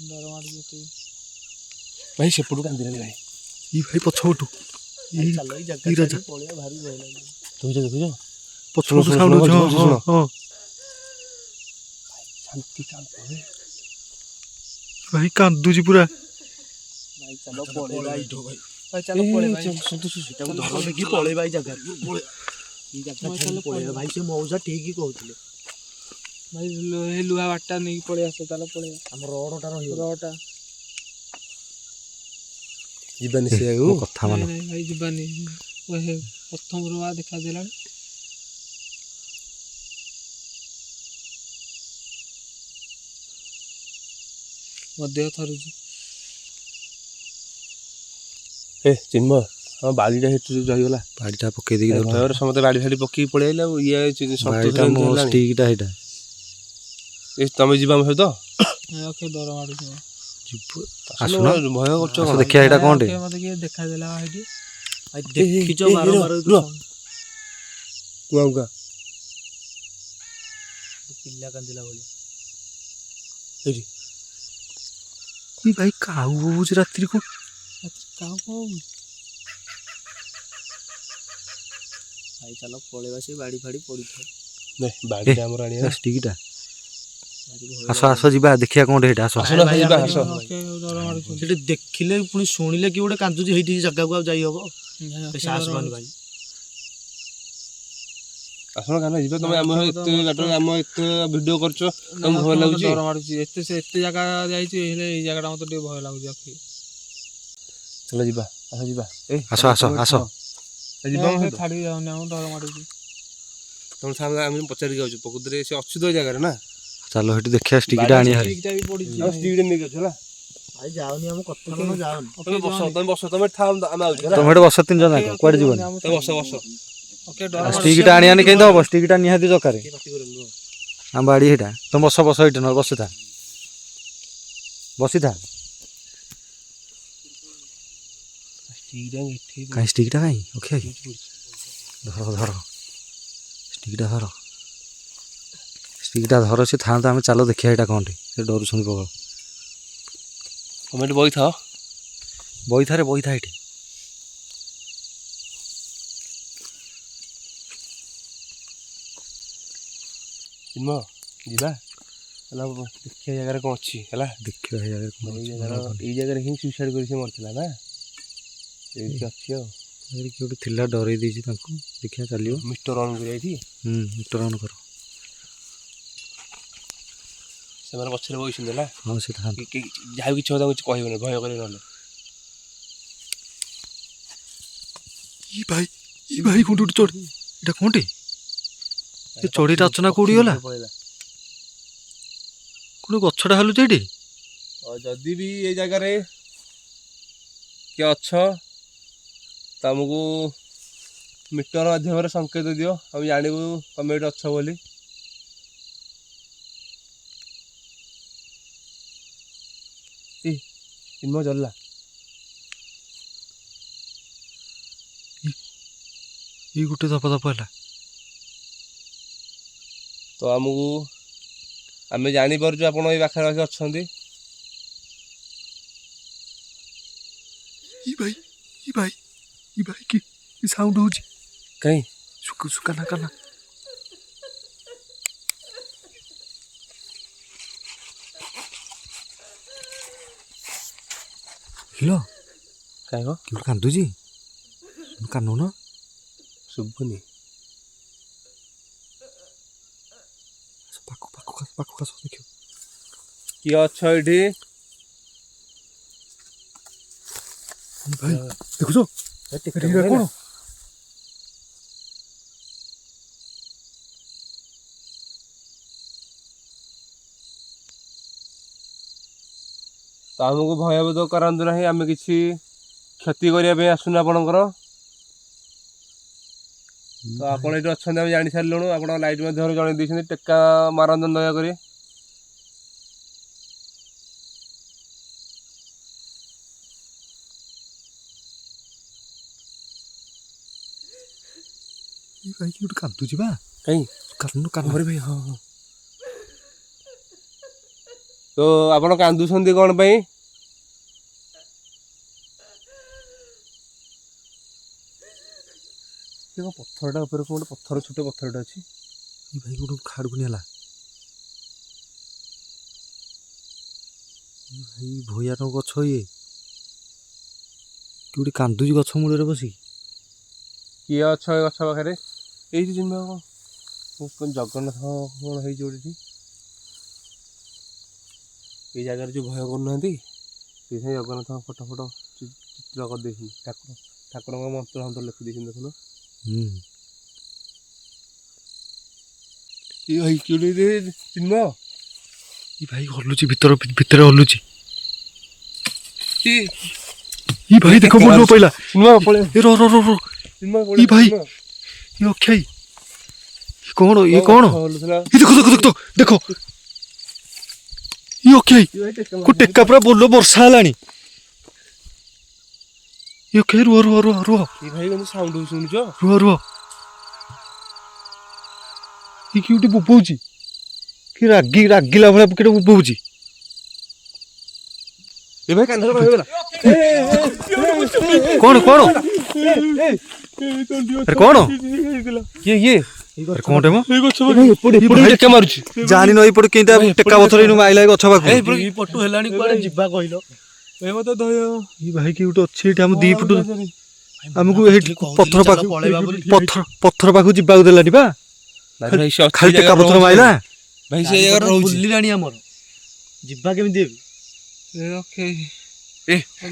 ଡର ମାଡ଼ୁଛି ଏତେ ଭାଇ ସେପଟୁ କାନ୍ଦିଲାନି ଭାଇ। ଏଇ ଭାଇ ପଛପଟୁ ଏଇ ଚାଲ ଏଇ ଜାଗା ରାଜା ଛାଡ଼ିକି ପଳେଇବା ଭାରି ଭୟ ଲାଗୁଛି। ଦେଖୁଛ ପଛପଟୁ ଶୁଣ, ସାଉଣ୍ଡ ଶୁଣ, ହଉଛି ଶୁଣ, ହଁ ଶାନ୍ତି କାନ୍ଦ ଭାଇ କାନ୍ଦୁଛି ପୁରା ଭାଇ ଚାଲ ପଳେଇବା ଏଇଠୁ ଭାଇ। ଭାଇ ଚାଲ ପଳେଇବା ଏଟାକୁ ଧର ଦେଖି ପଳେଇବା ଏଇ ଜାଗାରୁ। ଏଇ ଜାଗା ଛାଡ଼ିକି ପଳେଇବା ଭାଇ। ସେ ମଉସା ଠିକ୍ କହୁଥିଲେ। ଭାଇ ଏ ଲୁହା ବାଟଟା ନେଇକି ପଳେଇ ଆସ ଚାଲ ପଳେଇବା। ଆମ ରଡ଼ଟା ରହିବ। ରଟା ଯିବାନି ସେ ମୋ କଥା ମାନ ନାଇଁ ଭାଇ ଯିବାନି। ପ୍ରଥମରୁ ଦେଖାଦେଲାଣି। ମୋ ଦେହ ଥରୁଛି। ଏ ଚିନ୍ମୟ ଆମ ବାଡ଼ିଟା ସେଠି ରହିଗଲା। ବାଡ଼ିଟା ପକେଇ ଦେଇକି ଭୟରେ ସମସ୍ତେ ବାଡ଼ି ଫାଡ଼ି ପକେଇକି ପଳେଇ ଆଇଲେ ଆଉ ଇଏ ବାଡ଼ିଟା ମୋ ଷ୍ଟିକ୍ଟା ସେଇଟା ତମେ ଯିବା ଆମ ସହିତ ଓକେ ଡର ମାଡ଼ୁଛି ଆସୁନ ଭୟ କରୁଛ ଆସ କ'ଣ? ଦେଖିବା ଏଇଟା କ'ଣଟେ ମତେ କିଏ ଦେଖାଦେଲା ସେଇଠି। ଭାଇ ଦେଖିଛ ବାରମ୍ବାର କୁଆ ପିଲା କାନ୍ଦିଲା ଭଳିଆ। ଏଇଠି ଏ ଭାଇ କାଉ ବୋବୁଛି ରାତିରେ କ'ଣ କାହାକୁ କହୁ ଭାଇ ଚାଲ ପଳେଇବା। ସେ ବାଡ଼ି ଫାଡ଼ି ପଡ଼ିଥାଏ। ବାଡ଼ିଟା ଆମର ଆଣିବା। ଷ୍ଟିକ୍ଟା ଭାରି ଭୟ ଆସ ଆସ ଯିବା ଦେଖିବା କ'ଣଟେ ସେଇଟା ଆସ ଆସୁନ ଯିବା ଆସ। ଡର ମାଡ଼ୁଛି। ସେଠି ଦେଖିଲେ ପୁଣି ଶୁଣିଲେ କି ଗୋଟେ କାନ୍ଦୁଛି ହେଇଠି ଜାଗାକୁ ଆଉ ଯାଇ ହବ? ସାହସ ପାଉନି ଭାଇ। ଆସୁନ କାରଣ ଯିବା। ତମେ ଆମ ଏତେ ବାଟରେ ଆମ ଏତେ ଭିଡ଼ିଓ କରୁଛ ତମକୁ ଭୟ ଲାଗୁଛି। ଡର ମାଡ଼ୁଛି ଏତେ ଜାଗା ଯାଇଛି ହେଲେ ଏଇ ଜାଗାଟା ମତେ ଟିକେ ଭୟ ଲାଗୁଛି। ଚାଲ ଯିବା ଆସ ଯିବା। ଆସ ଆସ ଆସ ଯିବା ଛାଡ଼ିକି ଯାଉନି ଆମକୁ ଡର ମାଡ଼ୁଛି। ତମ ସାଙ୍ଗେ ଆମେ ପଚାରିକି ଯାଉଛୁ ପ୍ରକୃତିରେ ସେ ଅଛି ତ ଏ ଜାଗାରେ ନା। ଚାଲ ସେଠି ଦେଖିବା ଷ୍ଟିକ୍ଟା ଆଣିବା ହାରି ଷ୍ଟିକ୍ଟା ବି ପଡ଼ିଛି। ଷ୍ଟିକ୍ଟା ନେଇକି ଅଛୁ ହେଲା। ଭାଇ ଯାଉନି ଆମ କଥା ମାନ ଯାଉନି। ତମେ ବସ ତମେ ଥାଅ ଆମେ ଆଉଛୁ ହେଲା। ତମେ ସେଠି ବସ 3 ଜଣ ଯାକ କୁଆଡ଼େ ଯିବନି ତମେ ବସ ଓକେ ଡର ଷ୍ଟିକ୍ଟା ଆଣିବାନି କେମିତି ହବ ଷ୍ଟିକ୍ଟା ନିହାତି ଦରକାର ଆମ ବାଡ଼ି ସେଇଟା ତମେ ବସ ଏଇଠି ନହେଲେ ବସିଥା ବସିଥା କାହିଁ ଷ୍ଟିକ୍ଟା କାହିଁ ଓକେ ଧର ଷ୍ଟିକ୍ଟା ଧର ସେ ଥାଆନ୍ତା ଆମେ ଚାଲ ଦେଖିବା ଏଇଟା କ'ଣଟେ ସେ ଡରୁଛନ୍ତି ପ୍ରବଳ ତମେ ଏଠି ବଇଥାଅ। ବଇଥା ଏଇଠି ଚିନ୍ମୟ ଯିବା ହେଲା ଦେଖିବା ଜାଗାରେ କ'ଣ ଅଛି ହେଲା। ଦେଖିବା ଏଇ ଜାଗାରେ ହିଁ ସୁଇସାଇଡ୍ କରି ସେ ମରିଥିଲା ନା। ଏଇଠି ଅଛି ଆଉ କିଏ ଗୋଟେ ଥିଲା ଡରେଇ ଦେଇଛି ତାଙ୍କୁ ଦେଖିବା ଚାଲିବ ମିଷ୍ଟର ଅନ୍ କରିବା ଏଇଠି। ମିଟର ଅନ୍ କର ସେମାନେ ପଛରେ ବଇଛନ୍ତି ହେଲା। ହଁ ସେ ଥାଆନ୍ତୁ ଯାହା କିଛି ତାଙ୍କୁ କିଛି କହିବନି ଭୟ କରିବେ ନହେଲେ। ଏ ଭାଇ କୋଉଠି ଗୋଟେ ଚଢ଼ ଏଇଟା କ'ଣଟେ ଏ ଚଢ଼େଇଟା ଅଚନା କୋଉଠି ଗଲା କୋଉଠି ଗଛଟା ହାଲୁଛି ଏଇଠି। ଯଦି ବି ଏ ଜାଗାରେ କିଏ ଅଛ ତମକୁ ମିଟର ମାଧ୍ୟମରେ ସଂକେତ ଦିଅ ଆମେ ଜାଣିବୁ ତମେ ଏଠି ଅଛ ବୋଲି। ଚିନ୍ମୟ ଜଲ୍ଲା ଏଇ ଗୋଟେ ଧପ ହେଲା ତ ଆମେ ଜାଣିପାରୁଛୁ ଆପଣ ଏଇ ପାଖାପାଖି ଅଛନ୍ତି। ଏ ଭାଇ କି ସାଉଣ୍ଡ ହଉଛି କାହିଁ ସୁକାନା କାନା ହିଲୋ କାହିଁ କ କିଏ ଗୋଟେ କାନ୍ଦୁଛି କାନ୍ଦୁନ ଶୁଭୁନି। ପାଖକୁ ଆସ ଦେଖିବ କିଏ ଅଛ ଏଇଠି? ଭାଇ ଦେଖୁଛ ଏଇଟା କଣ? ତ ଆମକୁ ଭୟଭୀତ କରାନ୍ତୁ ନାହିଁ, ଆମେ କିଛି କ୍ଷତି କରିବା ପାଇଁ ଆସୁନୁ ଆପଣଙ୍କର। ତ ଆପଣ ଏଇଠି ଅଛନ୍ତି ଆମେ ଜାଣି ସାରିଲୁଣୁ। ଆପଣ ଲାଇଟ୍ ମାଧ୍ୟମରେ ଜଣେଇ ଦେଇଛନ୍ତି, ଟେକା ମାରନ୍ତୁ ଦୟାକରି। ଭାଇ କି ଗୋଟେ କାନ୍ଦୁଛି ବା କାଇଁ କାନ୍ଦୁ ଭାଇ? ହଁ ହଁ। ତ ଆପଣ କାନ୍ଦୁଛନ୍ତି କ'ଣ ପାଇଁ? ପଥରଟା ଉପରେ କ'ଣ ଗୋଟେ ପଥର, ଛୋଟ ପଥରଟା ଅଛି। ଭାଇ ଗୋଟେ ଖାଡ଼ୁକୁନି ହେଲା ଭାଇ ଭୟାନକ ଗଛ ଇଏ କି ଗୋଟେ କାନ୍ଦୁଛି ଗଛ ମୂଳରେ ବସିକି। କିଏ ଅଛ ଏ ଗଛ ପାଖରେ? ଏଇଠି ଜିନିଷ କ'ଣ ଜଗନ୍ନାଥ କ'ଣ ହେଇଛି ଗୋଟେ? ଏଇ ଜାଗାରେ ଯେଉଁ ଭୟ କରୁନାହାନ୍ତି ସେଇଥିପାଇଁ ଜଗନ୍ନାଥଙ୍କ ଫଟୋ ଚିତ୍ର କରିଦେଇଛନ୍ତି। ଠାକୁରଙ୍କ ମନ୍ତ୍ର ମନ୍ତ୍ର ଲେଖିଦେଇଛନ୍ତି ଦେଖୁନ। ଏ ଭାଇ କିଏ ଚିହ୍ନ? ଏ ଭାଇ ହଲୁଛି ଭିତରେ ହଲୁଛି। ଇ ଭାଇ ଦେଖ ମୁଣ୍ଡ ପଇଲା। ଏ ର ଇ ଭାଇ ଇ ଅକ୍ଷୟ କଣ ଇଏ କଣ? ଦେଖ ଦେଖ ଇ ଅକ୍ଷୟ ଟେକା ପୁରା ବୋଲ ବର୍ଷା ହେଲାଣି। ଇ ଅକ୍ଷୟ ରୁହ ଏ ଭାଇ କେମିତି ସାଉଣ୍ଡ ଶୁଣୁଛ? ରୁହ ଇ କି ଗୋଟେ ବୋବଉଛି କି ରାଗିଲା ଭଳିଆ କିଟେ ବୋବଉଛି। ଏ ଭାଇ କାନ୍ଧରେ ରହିଗଲା। କଣ କଣ କଣଟେ ମ ଟେକା ମାରୁଛି। ଜାଣିନ ଏଇପଟେ କେମିତି ଟେକା ପଥର ଆଇଲା ଗଛ ପାଖକୁ। ପଟୁ ହେଲାଣି କୁଆଡେ ଯିବା କହିଲ? ଏ ଭାଇ କି ଗୋଟେ ଅଛି ଏଠି ଆମ ଦି ପଟୁ ଆମକୁ ଏଇଠି ପଥର ପାଖକୁ ଯିବାକୁ ଦେଲାନି ବା। ଖାଲି ଟେକା ପଥର ମାଇଲା। ଭାଇ ସେ ଜାଗାରେ ରହୁଛି। ବୁଲିଲାଣି ଆମର, ଯିବା କେମିତି ଏବେ?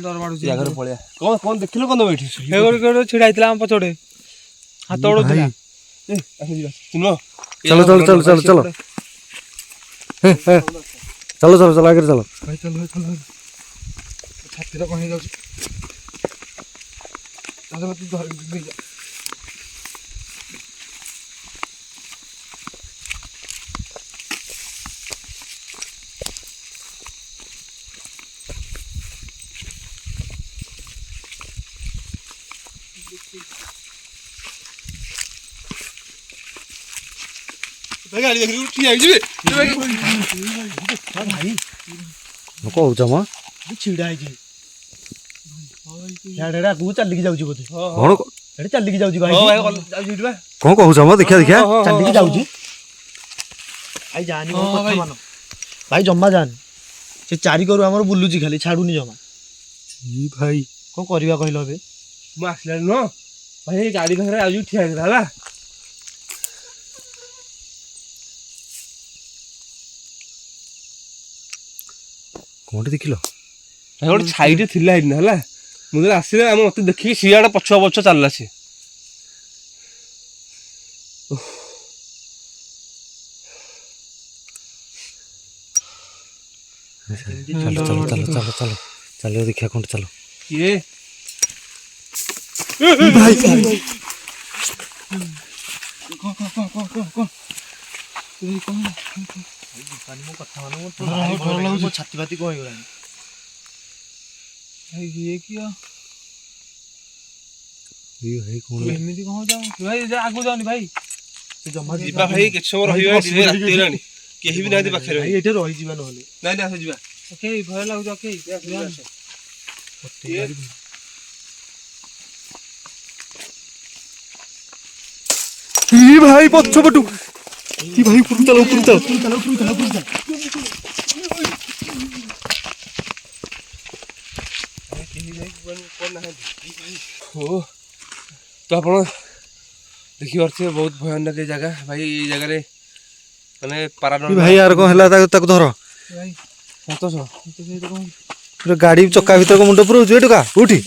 ଡର ମାଡୁଛି। ଜାଗାରେ ପଳେଇବା। କ'ଣ ଦେଖିଲ କ'ଣ ତମେ ଏଠି? ଛିଡା ହେଇଥିଲା ଆମ ପଛଟେ, ହାତ ଉଡଉଥିଲା। ଚାଲ ଆଗରେ ଚାଲ। ଛାତିରେ କ'ଣ ହେଇଯାଉଛି? କହୁଛ ମ ଛିଡା ହେଇଛି ଆଗକୁ ଚାଲିକି ଯାଉଛି ବୋଧେ। କଣ ଏଠି ଚାଲିକି ଯାଉଛି ଭାଇ। କଣ କହୁଛ ମ? ଦେଖିଆ ଚାଲିକି ଯାଉଛି ଭାଇ। ଯାଆନି ଭାଇ, ଜମା ଯାଆନି। ସେ ଚାରିକରୁ ଆମର ବୁଲୁଛି ଖାଲି, ଛାଡୁନି ଜମା। ଭାଇ କ'ଣ କରିବା କହିଲ ଏବେ? ମୁଁ ଆସିଲାଣି ନୁହଁ ଭାଇ, ଏଇ ଗାଡ଼ି ପାଖରେ ଆଉ ଠିଆ ହେଇଥିଲା ହେଲା। କଣଟେ ଦେଖିଲ? ଭାଇ ଗୋଟେ ଛାଇଟେ ଥିଲା ଏଇନା ହେଲା। ମୁଁ ଯେତେବେଳେ ଆସିଲେ ଆମେ ମତେ ଦେଖିକି ସିଆଡ଼େ ପଛ ଚାଲିଲା ସେ। ଚାଲ ଦେଖିଆ କଣଟେ ଚାଲ। କିଏ ଭାଇ ଛାତି ଫାତି କ'ଣ ହେଇଗଲାଣି? ଏମିତି କ'ଣ ଭାଇ? ଆଗକୁ ଯାଉନି ଭାଇ। ଯିବା ଭାଇ, କିଛି ସମୟ ରହିବା। ରାତି ହେଲାଣି, କେହି ବି ନାହାନ୍ତି ପାଖରେ। ଭାଇ ଏଠି ରହିଯିବା ନହେଲେ। ନାଇଁ ଆସ ଯିବା। ଭୟ ଲାଗୁଛି। ଭାଇ ପଛପଟୁ ଭାଇ ଉପରକୁ ଚାଲ। ତ ଆପଣ ଦେଖିପାରୁଥିବେ ବହୁତ ଭୟାନକ ଏ ଜାଗା ଭାଇ। ଏଇ ଜାଗାରେ ମାନେ ଭାଇ ଆର କ'ଣ ହେଲା ତାକୁ ଧର। ସନ୍ତୋଷ ଗୋଟେ ଗାଡି ଚକା ଭିତରେ ମୁଣ୍ଡ ପୁରଉଛୁ ଏଟୁକା ଉଠି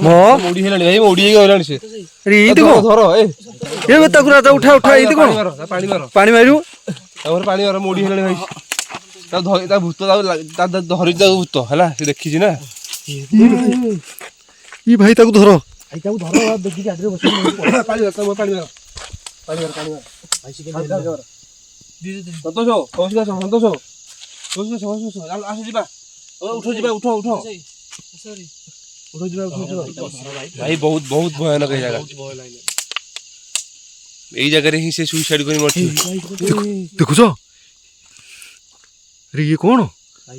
ମୋ ମୋଡି ହେଲାଣି ଭାଇ ମୋଡି ହେଇକି ଗଲାଣି ସେ ଏମିତି କଣ ଧର ଏ ଏ ତାକୁ ରାଜା ଉଠା ଉଠା ଏମିତି କଣ ପାଣି ମାର ପାଣି ମାରିବୁ ତାପରେ ପାଣି ମାର ମୋଡି ହେଲାଣି ଭାଇ ତା ଭୂତ ଧରିଛି ତାକୁ ଭୂତ ହେଲା ସେ ଦେଖିଛି ନା ଇ ଭାଇ ତାକୁ ଧର ତାକୁ ଧର ଦେଖି ଗାଡ଼ିରେ ବସି ପାଣି ମାର ପାଣି ମାର ପାଣି ମାର ପାଣି ମାର ସନ୍ତୋଷ ସନ୍ତୋଷ ଆସ ଯିବା ଉଠ ଯିବା ଉଠ ଉଠ ଯିବା ଭାଇ ବହୁତ ବହୁତ ଭୟାନକ ଏଇ ଜାଗା ଏଇ ଜାଗାରେ ହିଁ ସେ ସୁଇସାଇଡ କରି ମରିଛି ଦେଖୁଛ ଆରେ ଇଏ କଣ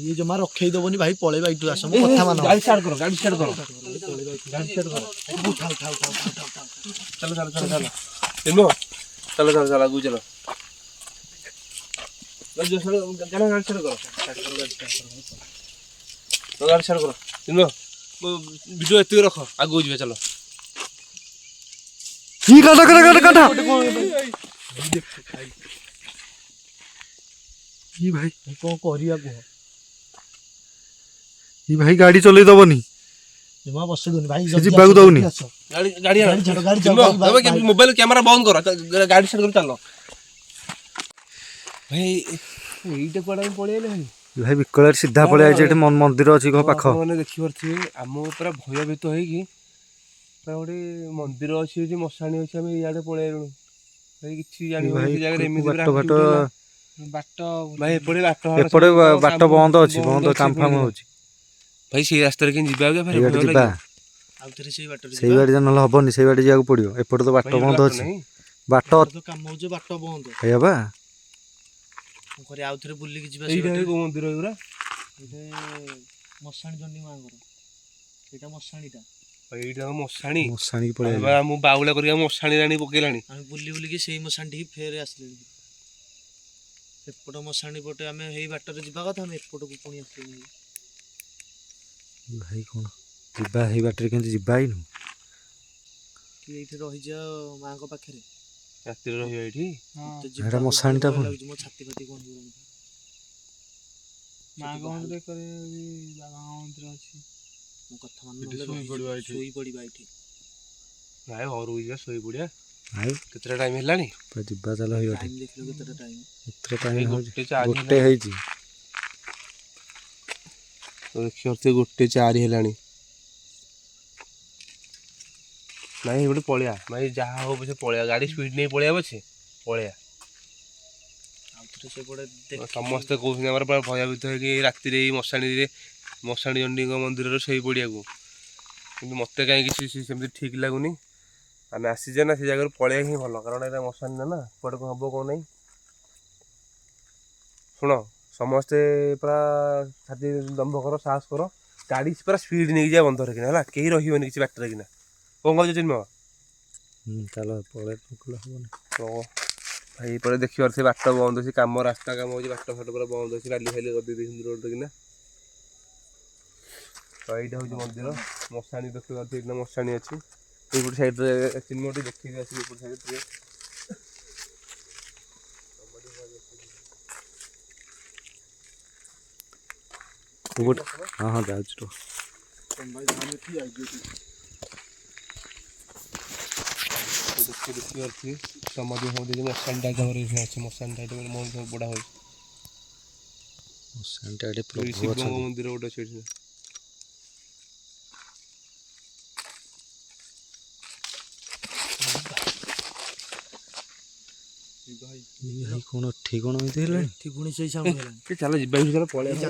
ଇଏ ଜମା ରଖେଇ ଦବନି ଭାଇ ପଳେଇବା ଏଇଠୁ ଆସ ମୋ କଥା ମାନ ଗାଡି ଷ୍ଟାର୍ଟ କର ଗାଡି ଷ୍ଟାର୍ଟ କର ଚାଲ ଚାଲ ଚାଲ ଚାଲ ଚାଲ ଚାଲ ଚାଲ ଚାଲ ଆଗକୁ ଚାଲ ଗାଡି ଷ୍ଟାର୍ଟ କର ଗାଡି ଷ୍ଟାର୍ଟ କର ଚିହ୍ନ ଭିଡ଼ିଓ ଏତିକି ରଖ ଆଗକୁ ଯିବା ଚାଲ ଇ କାଟା କାଟା କାଟା ଇ ଭାଇ କଣ କରିବା କୁହ ଇ ଭାଇ ଗାଡି ଚଲେଇ ଦବନି ଜମା ବସେଇଦଉନି ଭାଇ ସେ ଯିବାକୁ ଦଉନି ମୋବାଇଲ କ୍ୟାମେରା ବନ୍ଦ କର ଗାଡି ଷ୍ଟାର୍ଟ କରି ଚାଲ ଭାଇ ଏଇଟା କୁଆଡେ ପଳେଇଲେ ଭାଇ ଭାଇ ବିକଳରେ ସିଧା ପଳେଇ ଆଇଛି ଏଠି ମନ୍ଦିର ଅଛି କଣ ପାଖ ମାନେ ଦେଖିପାରୁଥିବେ ଆମ ପୁରା ଭୟଭୀତ ହେଇକି ପୁରା ଗୋଟେ ମନ୍ଦିର ଅଛି ଏଠି ମଶାଣି ଅଛି ଆମେ ଇଆଡେ ପଳେଇ ଆଇଲୁଣି ଭାଇ କିଛି ଜାଣିବୁନି ସେ ଜାଗାରେ ଏମିତି ବାଟ ଭାଇ ଏପଟେ ଏପଟେ ବାଟ ବନ୍ଦ ଅଛି ବନ୍ଦ କାମ ଫାମ ହଉଛି ଭାଇ ସେଇ ରାସ୍ତାରେ କେମିତି ଯିବା ସେଇ ବାଟେ ଯିବା ଆଉଥରେ ସେଇ ବାଟରେ ସେଇ ବାଟେ ନହେଲେ ହବନି ସେଇ ବାଟେ ଯିବାକୁ ପଡିବ ଏପଟେ ତ ବାଟ ବନ୍ଦ ଅଛି ବାଟ ତ କାମ ହଉଛି ବାଟ ବନ୍ଦ ହେଇଆ ବା ଘରେ ଆଉଥରେ ବୁଲିକି ଯିବା ଏଇଟା କୋଉ ମନ୍ଦିର ଏଗୁରା ମଶାଣି ଜଣ୍ଡି ମାଙ୍କର ସେଇଟା ମଶାଣିଟା ଏଇଟା ମଶାଣି ମଶାଣିକି ପଳେଇ ଆଇଲା ମୁଁ ବାଉଳା କରିକି ମଶାଣି ଆଣି ପକେଇଲାଣି ଆମେ ବୁଲି ବୁଲିକି ସେଇ ମଶାଣିକି ଫେରେ ଆସିଲେଣି ଏପଟ ମଶାଣି ପଟେ ଆମେ ହେଇ ବାଟରେ ଯିବା କଥା ଆମେ ଏପଟକୁ ପୁଣି ଆସିଲେଣି ଭାଇ କଣ ଯିବା ହେଇ ବାଟରେ କେମିତି ଯିବା ହେଇନୁ କି ଏଇଠି ରହିଯାଅ ମାଙ୍କ ପାଖରେ ରାତିରେ ରହିବା ଏଇଠି ଏଇଟା ମଶାଣିଟା ପୁଣି ଲାଗୁଛି ମୋ ଛାତି ଫାତି କଣ ହେଇଗଲାଣି ମାଙ୍କ ମନ୍ଦିର କରେ ବାବାଙ୍କ ମନ୍ଦିର ଅଛି ମୋ କଥା ମାନ ଶୋଇ ପଡିବା ଏଇଠି ନାଇଁ ଘରକୁ ଯିବା ଶୋଇ ପଡିଆ ଆଉ କେତେଟା ଟାଇମ ହେଲାଣି ଯିବା ଚାଲ ହେଇ ବାଟେ ଟାଇମ୍ ଦେଖିଲ କେତେଟା ଟାଇମ୍ ଏତେ ଟାଇମ୍ ହଉଛି 1:04 ଗୋଟେ ହେଇଛି ଦେଖିପାରୁଥିବେ 1:04 ହେଲାଣି ନାଇଁ ଗୋଟେ ପଳେଇବା ଭାଇ ଯାହା ହବ ପଛେ ପଳେଇବା ଗାଡି ସ୍ପିଡ ନେଇ ପଳେଇବା ପଛେ ପଳେଇବା ଆଉଥରେ ସେପଟେ ସମସ୍ତେ କହୁଛନ୍ତି ଆମର ପୁରା ଭୟଭୀତ ହେଇକି ରାତିରେ ଏଇ ମଶାଣି ଚଣ୍ଡୀଙ୍କ ମନ୍ଦିରରେ ଶୋଇ ପଡ଼ିବାକୁ କିନ୍ତୁ ମୋତେ କାହିଁ କିଛି ସେମିତି ଠିକ୍ ଲାଗୁନି ଆମେ ଆସିଛେ ନା ସେ ଜାଗାରୁ ପଳେଇବା ହିଁ ଭଲ କାରଣ ଏଇଟା ମଶାଣି ନା କୁଆଡ଼େ କ'ଣ ହବ କ'ଣ ନାହିଁ ଶୁଣ ସମସ୍ତେ ପୁରା ଛାତି ଦମ୍ଭ କର ସାହସ କର ଗାଡ଼ି ପୁରା ସ୍ପିଡ୍ ନେଇକି ଯିବା ବନ୍ଧରେ କିନା ହେଲା କେହି ରହିବନି କିଛି ବାଟରେ କିନା କ'ଣ କହୁଛ ଚିନ୍ମୟ ଚାଲ ପଳେଇ ହବନି ଭାଇ ଏପଟେ ଦେଖିପାରୁଥିବେ ବାଟ ବନ୍ଦ ଅଛି କାମ ରାସ୍ତା କାମ ହେଉଛି ବାଟ ଫାଟ ପୁରା ବନ୍ଦ ଅଛି ବାଲି ଫାଲି ଗଦି ଦେଇଛନ୍ତି ରୋଡରେ କିନା ତ ଏଇଟା ହେଉଛି ମନ୍ଦିର ମଶାଣି ଦେଖିପାରୁଥିବେ ଏଇଟା ମଶାଣି ଅଛି ଏଇପଟେ ସାଇଡ଼ରେ ଚିହ୍ନଟି ଦେଖିକି ଆସିବି ଏପଟେ ସାଇଡ଼ରେ ହଁ ହଁ ଯାଉଛି ତ ଦେଖିପାରୁଥିବେ ସମାଧି ଫମାଧି ମଶାଣିଟା ଆମର ଏଇଠି ଅଛି ମଶାଣିଟା ଏଠି ବହୁତ ବଢ଼ା ହେଉଛି ମଶାଣିଟା ଏଠି ପ୍ରଭୁ ଶିବଙ୍କ ଅଛନ୍ତି ମନ୍ଦିର ଗୋଟେ ଅଛି ଏଠି ଭାଇ କଣ ଏଠି କଣ ଏମିତି ହେଲାଣି ଏଠି ପୁଣି ସେଇ ସାଉଣ୍ଡ ହେଲାଣି ଚାଲ ଯିବା ଏଇଠି ଚାଲ ପଳେଇବା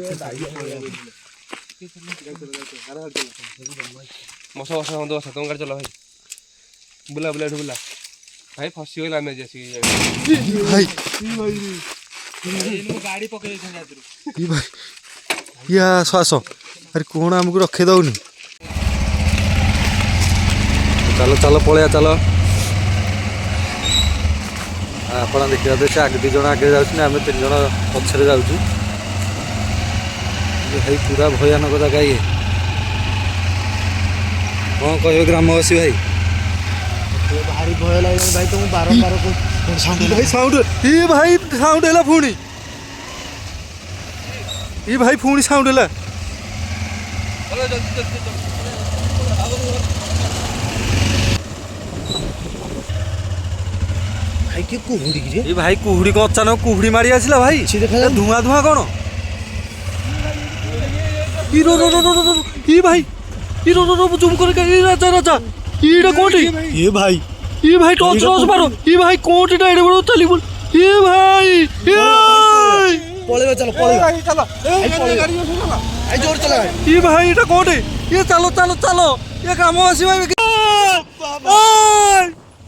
ବସ ବସ ବନ୍ଦ ବସ ତମ ଗାଡ଼ି ଚଲା ଭାଇ ବୁଲା ବୁଲା ଏଠୁ ବୁଲା ଭାଇ ଫସିଗଲା ଆମେ ଆଜି ଆସିକି ଭାଇ ଗାଡି ପକେଇ ଦେଇଛନ୍ତି ରାତିରୁ ଇ ଭାଇ ଇଏ ଆସ ଆସ ଆରେ କଣ ଆମକୁ ରଖେଇ ଦଉନି ଚାଲ ଚାଲ ପଳେଇବା ଚାଲ ଆପଣ ଦେଖିବା ସେ ଆଗ 2 ଜଣ ଆଗରେ ଯାଉଛନ୍ତି ଆମେ 3 ଜଣ ପଛରେ ଯାଉଛୁ ଭାଇ ପୁରା ଭୟାନକ ଜାଗା ଇଏ କ'ଣ କହିବେ ଗ୍ରାମବାସୀ ଭାଇ ଭାରି ଭୟ ଲାଗିଲାଣି ଭାଇ ତମକୁ ବାରମ୍ବାର ଭାଇ ସାଉଣ୍ଡ ଏ ଭାଇ ସାଉଣ୍ଡ ହେଲା ପୁଣି ଏ ଭାଇ ପୁଣି ସାଉଣ୍ଡ ହେଲା। ଭାଇ କିଏ କୁହୁଡ଼ି କିରେ? ଏ ଭାଇ କୁହୁଡ଼ି କ'ଣ ଅଚାନକ କୁହୁଡ଼ି ମାରି ଆସିଲା ଭାଇ? ଏ ଧୂଆଁ ଧୂଆଁ କ'ଣ? ଇ ର ର ର ର ର ଇ ଭାଇ ଇ ର ର ର ଜୁମ୍ করে ଇ রাজা রাজা ইটা কোটি ଏ ଭାଇ ই ভাই টর্চ টর্চ মারো ই ভাই কোটিটা এড়ে বড় চালি বল ই ভাই ପଳେଇବା ଚାଲ ପଳେଇବା এই ଜୋର ଚଲା ই ভাই এটা কোটি ই চালো চালো চালো এ কাম আসি ভাই